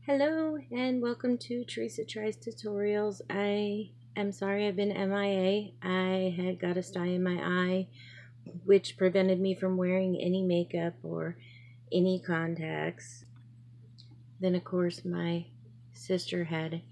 Hello and welcome to Teresa Tries Tutorials. I am sorry I've been MIA. I had got a sty in my eye which prevented me from wearing any makeup or any contacts. Then of course my sister had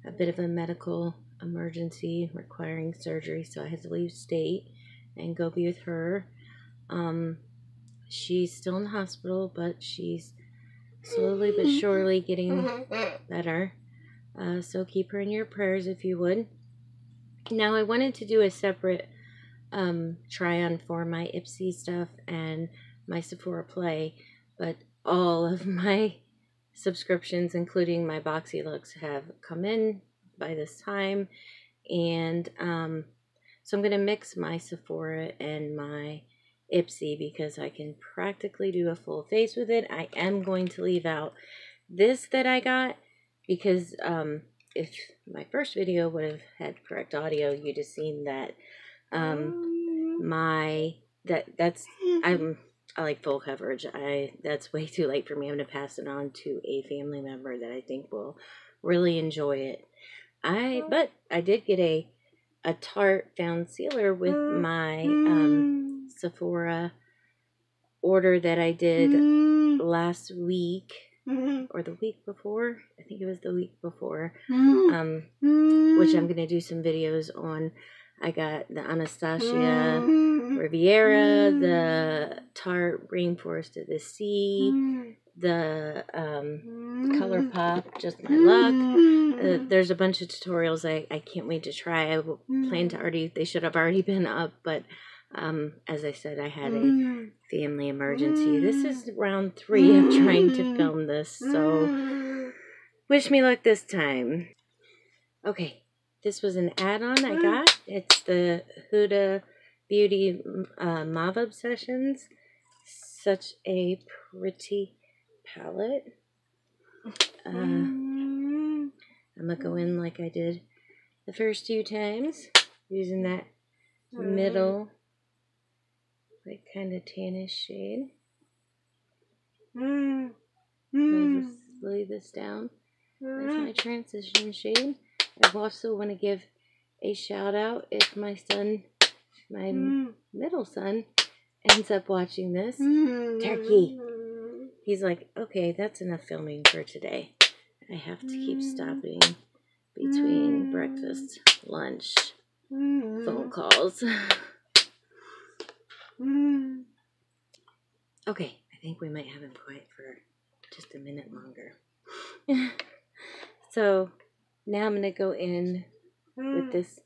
a bit of a medical emergency requiring surgery, so I had to leave state and go be with her. She's still in the hospital, but she's slowly but surely getting better. So keep her in your prayers if you would. Now I wanted to do a separate try on for my Ipsy stuff and my Sephora Play, but all of my subscriptions, including my Boxy Looks, have come in by this time, and so I'm going to mix my Sephora and my Ipsy because I can practically do a full face with it. I am going to leave out this that I got because if my first video would have had correct audio, you'd have seen that I like full coverage. That's way too late for me. I'm going to pass it on to a family member that I think will really enjoy it. But I did get a Tarte Found Sealer with my Sephora order that I did last week or the week before. I think it was the week before, which I'm going to do some videos on. I got the Anastasia Riviera, the Tarte Rainforest of the Sea, the ColourPop, Just My Luck. There's a bunch of tutorials I can't wait to try. I plan to they should have already been up, but as I said, I had a family emergency. This is round 3 of trying to film this, so wish me luck this time. Okay, this was an add-on I got. It's the Huda Beauty Mauve Obsessions. Such a pretty palette. I'm going to go in like I did the first 2 times, using that middle, like kind of tannish shade. Lay this down. That's my transition shade. I also want to give a shout out if my son, my middle son, ends up watching this. Turkey. He's like, okay, that's enough filming for today. I have to keep stopping between breakfast, lunch, phone calls. Okay, I think we might have him quiet for just a minute longer. So now I'm going to go in with this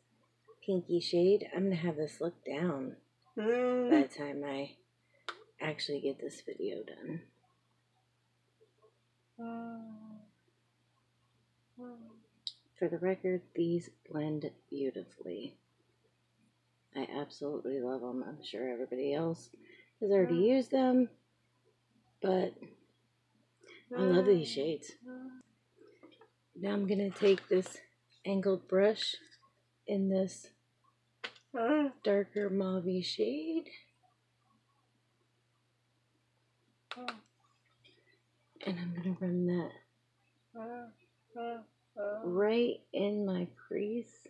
pinky shade. I'm going to have this look down by the time I actually get this video done. For the record, these blend beautifully. I absolutely love them. I'm sure everybody else has already used them, but I love these shades. Now I'm going to take this angled brush in this darker mauve shade, and I'm going to run that right in my crease.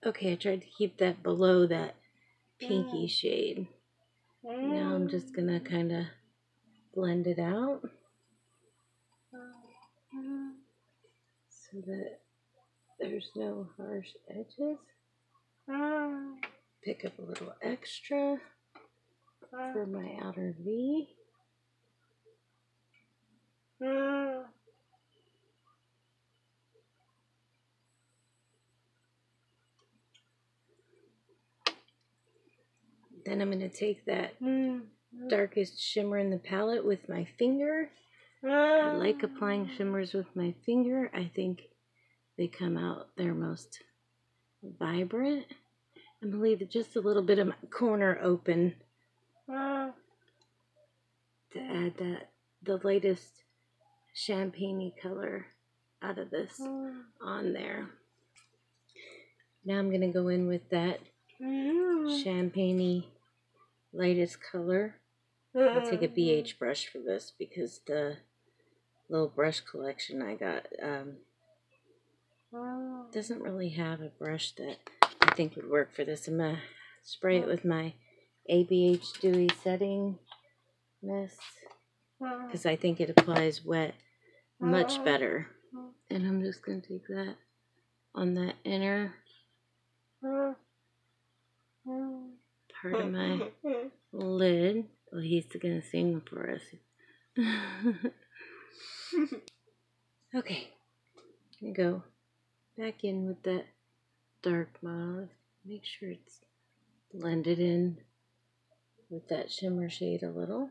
Okay, I tried to keep that below that pinky shade. Now I'm just going to kind of blend it out so that there's no harsh edges. Pick up a little extra for my outer V. Then I'm going to take that darkest shimmer in the palette with my finger. I like applying shimmers with my finger. I think they come out their most vibrant. I'm going to leave just a little bit of my corner open to add the lightest champagne-y color out of this on there. Now I'm going to go in with that champagne-y lightest color. I'll take a BH brush for this because the little brush collection I got doesn't really have a brush that I think would work for this. I'm going to spray it with my ABH Dewy Setting Mist because I think it applies wet much better. And I'm just going to take that on that inner part of my lid. Well, he's going to sing for us. Okay, I'm going to go back in with that dark mauve. Make sure it's blended in with that shimmer shade a little.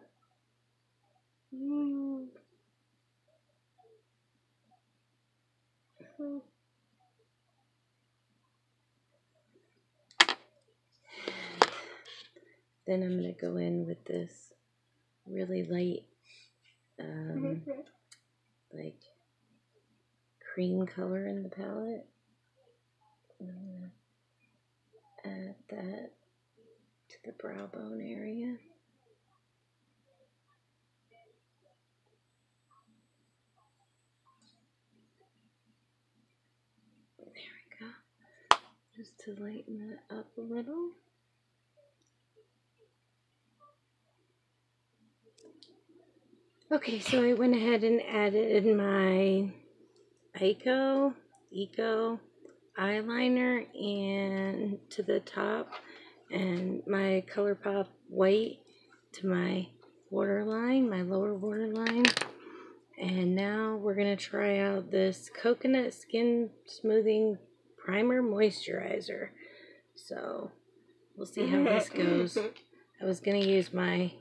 Then I'm going to go in with this really light, like cream color in the palette. I'm going to add that to the brow bone area. There we go. Just to lighten that up a little. Okay, so I went ahead and added my Eco eyeliner and to the top, and my ColourPop white to my waterline, my lower waterline. And now we're going to try out this Coconut Skin Smoothing Primer Moisturizer. So we'll see how this goes. I was going to use my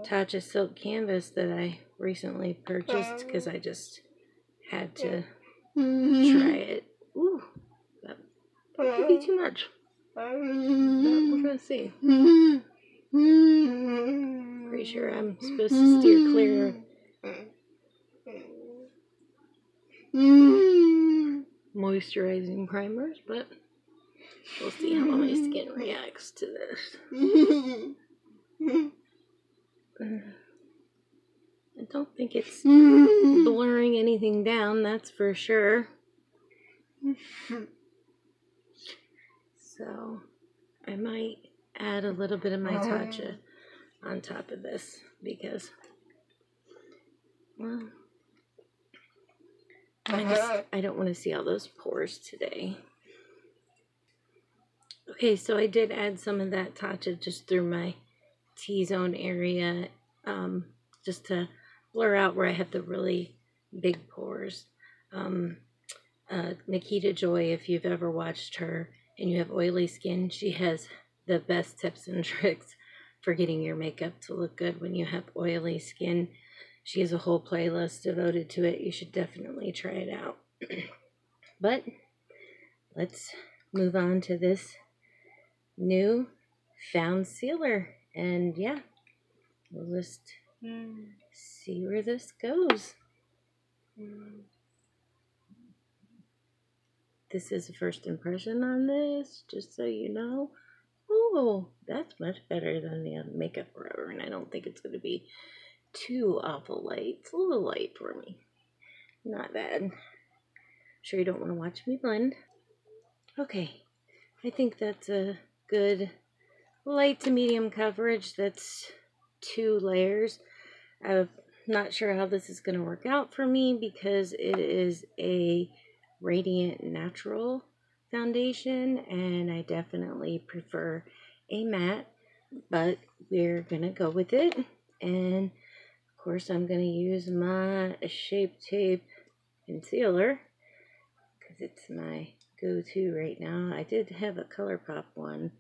Tatcha Silk Canvas that I recently purchased because I just had to try it. Ooh, that could be too much. But we're going to see. Pretty sure I'm supposed to steer clear moisturizing primers, but we'll see how my skin reacts to this. I don't think it's blurring anything down, that's for sure. So I might add a little bit of my Tatcha on top of this because, well, I don't want to see all those pores today. Okay, so I did add some of that Tatcha just through my T-zone area, just to blur out where I have the really big pores. Nikita Joy, if you've ever watched her and you have oily skin, she has the best tips and tricks for getting your makeup to look good when you have oily skin. She has a whole playlist devoted to it. You should definitely try it out. But let's move on to this new found sealer. And yeah, we'll just see where this goes. This is the first impression on this, just so you know. Oh, that's much better than the Makeup Forever, and I don't think it's going to be too awful light. It's a little light for me. Not bad. Sure you don't want to watch me blend. Okay, I think that's a good light to medium coverage. That's 2 layers. I'm not sure how this is going to work out for me because it is a Radiant Natural foundation and I definitely prefer a matte, but we're going to go with it. And of course I'm going to use my Shape Tape concealer because it's my go-to right now. I did have a ColourPop one,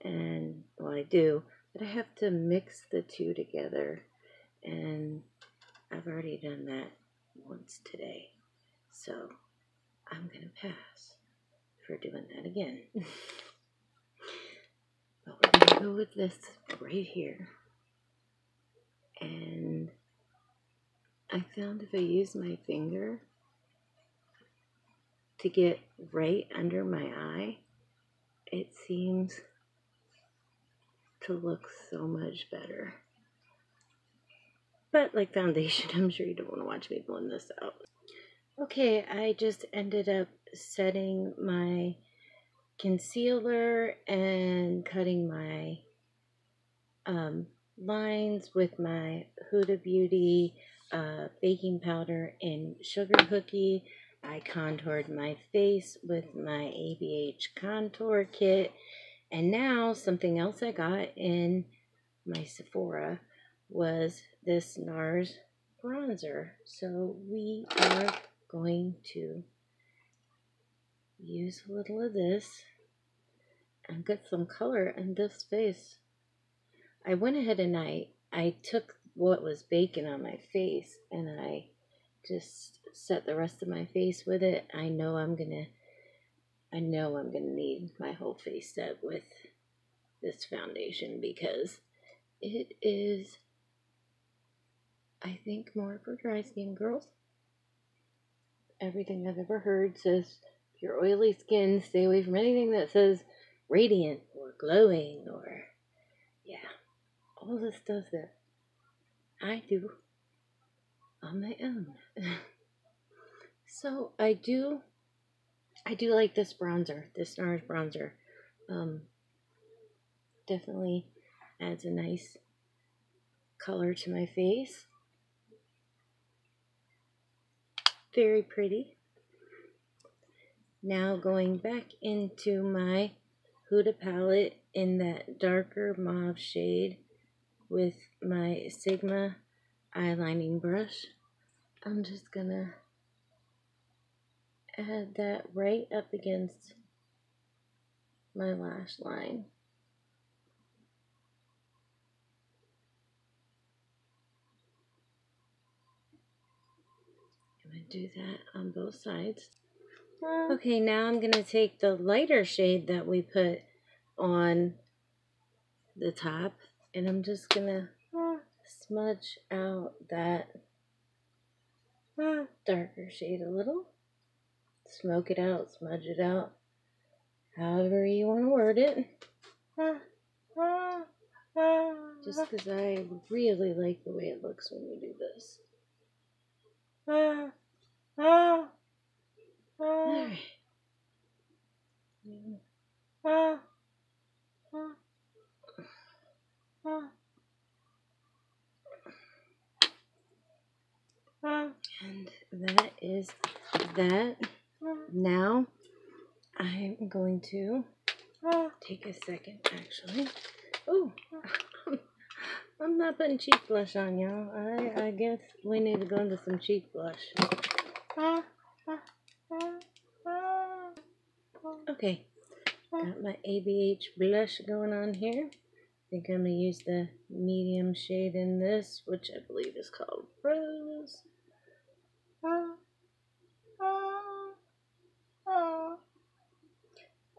and well, I do, but I have to mix the two together, and I've already done that once today, so I'm gonna pass for doing that again. But we're gonna go with this right here, and I found if I use my finger to get right under my eye, it seems to look so much better. But like foundation, I'm sure you don't want to watch me blend this out. Okay, I just ended up setting my concealer and cutting my lines with my Huda Beauty baking powder and sugar cookie. I contoured my face with my ABH contour kit. And now something else I got in my Sephora was this NARS bronzer. So we are going to use a little of this and get some color in this face. I went ahead and I took what was baking on my face and I just set the rest of my face with it. I know I'm gonna need my whole face set with this foundation because it is, I think, more for dry skin girls. Everything I've ever heard says if you're oily skin, stay away from anything that says radiant or glowing or, yeah, all the stuff that I do on my own. So I do like this bronzer, this NARS bronzer. Definitely adds a nice color to my face. Very pretty. Now going back into my Huda palette in that darker mauve shade with my Sigma eyelining brush. I'm just gonna add that right up against my lash line. I'm gonna do that on both sides. Okay, now I'm gonna take the lighter shade that we put on the top and I'm just gonna smudge out that darker shade a little. Smoke it out, smudge it out, however you want to word it. Just because I really like the way it looks when we do this. Alright. And that is that. Now I'm going to take a second actually. Oh, I'm not putting cheek blush on, y'all. I guess we need to go into some cheek blush. Okay, got my ABH blush going on here. I think I'm going to use the medium shade in this, which I believe is called Rose.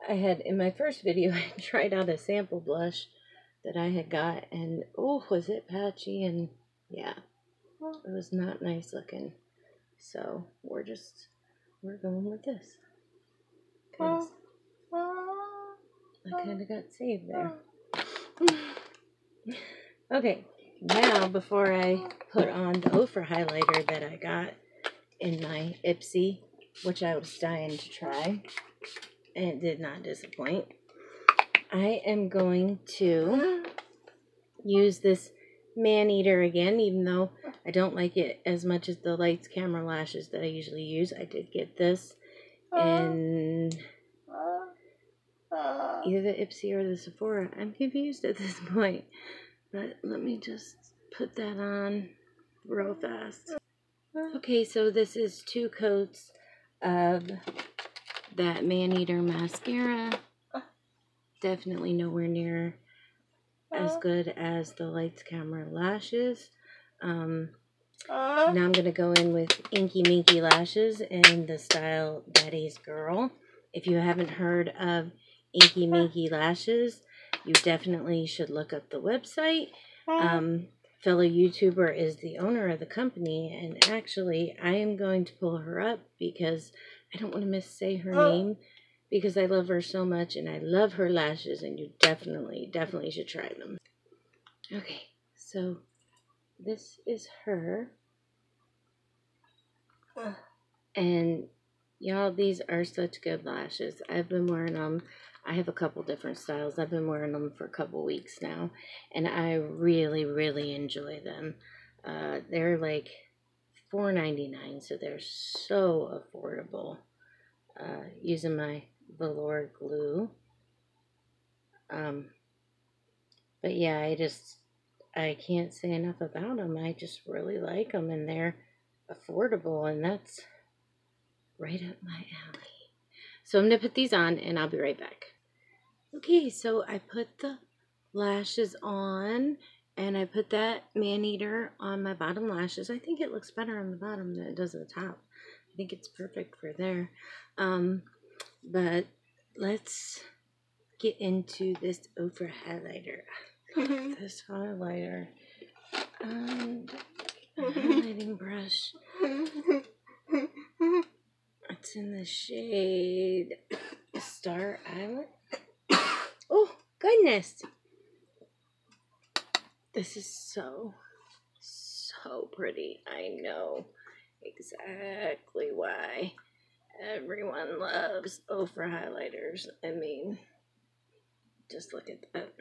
I had, in my first video, I tried out a sample blush that I had got, and oh, was it patchy, and yeah, it was not nice looking. So we're going with this, because I kind of got saved there. Okay, now before I put on the Ofra highlighter that I got in my Ipsy, which I was dying to try, and it did not disappoint, I am going to use this man-eater again, even though I don't like it as much as the Lights Camera Lashes that I usually use. I did get this in either the Ipsy or the Sephora. I'm confused at this point, but let me just put that on real fast. Okay, so this is 2 coats of that man-eater mascara. Definitely nowhere near as good as the Lights Camera Lashes. Now I'm going to go in with Inky Minky Lashes in the style Daddy's Girl. If you haven't heard of Inky Minky Lashes, you definitely should look up the website. fellow YouTuber is the owner of the company, and actually I am going to pull her up because I don't want to missay her name, because I love her so much and I love her lashes, and you definitely should try them. Okay, so this is her. And y'all, these are such good lashes. I've been wearing them. I have a couple different styles. I've been wearing them for a couple weeks now, and I really enjoy them. They're like $4.99, so they're so affordable. Using my velour glue. But yeah, I can't say enough about them. I just really like them, and they're affordable, and that's right up my alley. So I'm going to put these on, and I'll be right back. Okay, so I put the lashes on, and I put that man-eater on my bottom lashes. I think it looks better on the bottom than it does at the top. I think it's perfect for there. But let's get into this over highlighter. This highlighter and highlighting brush. It's in the shade Star Island. Oh, goodness. This is so pretty. I know exactly why everyone loves over highlighters. I mean, just look at that.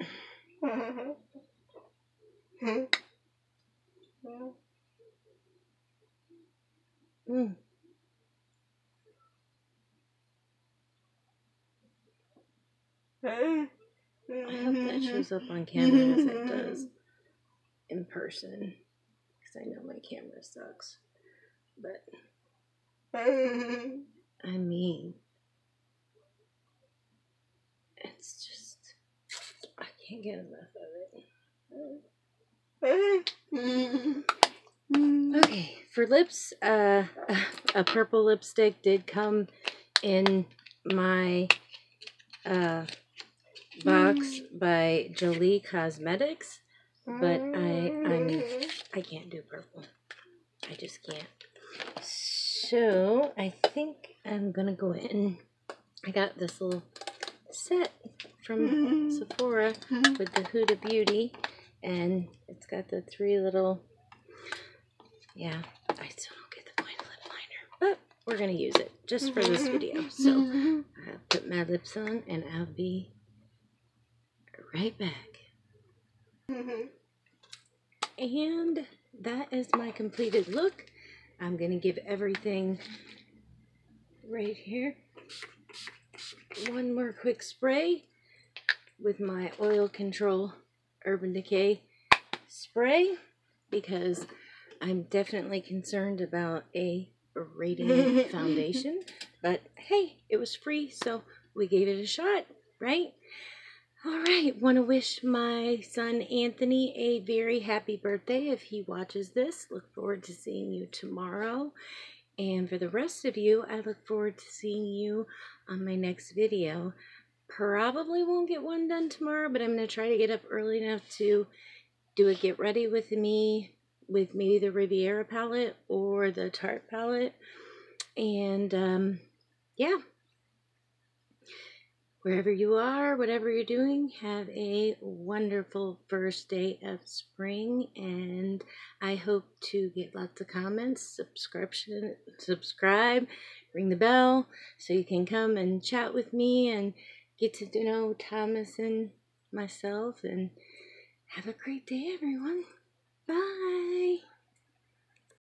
I hope that shows up on camera as it does in person, because I know my camera sucks. But I mean, it's just, I can't get enough of it. Okay, for lips, a purple lipstick did come in my box by Jolie Cosmetics, but I can't do purple. I just can't. So I think I'm gonna go in. I got this little set from Sephora with the Huda Beauty, and it's got the 3 little, yeah, I still don't get the point of lip liner, but we're gonna use it just for this video. So I'll put my lips on, and I'll be right back. And that is my completed look. I'm gonna give everything right here one more quick spray with my Oil Control Urban Decay spray, because I'm definitely concerned about a radiant foundation. But hey, it was free, so we gave it a shot, right? Alright, want to wish my son Anthony a very happy birthday if he watches this. Look forward to seeing you tomorrow. And for the rest of you, I look forward to seeing you on my next video. Probably won't get one done tomorrow, but I'm going to try to get up early enough to do a get ready with me with maybe the Riviera palette or the Tarte palette. And yeah. Wherever you are, whatever you're doing, have a wonderful first day of spring, and I hope to get lots of comments, subscribe, ring the bell, so you can come and chat with me and get to know Thomas and myself, and have a great day, everyone. Bye!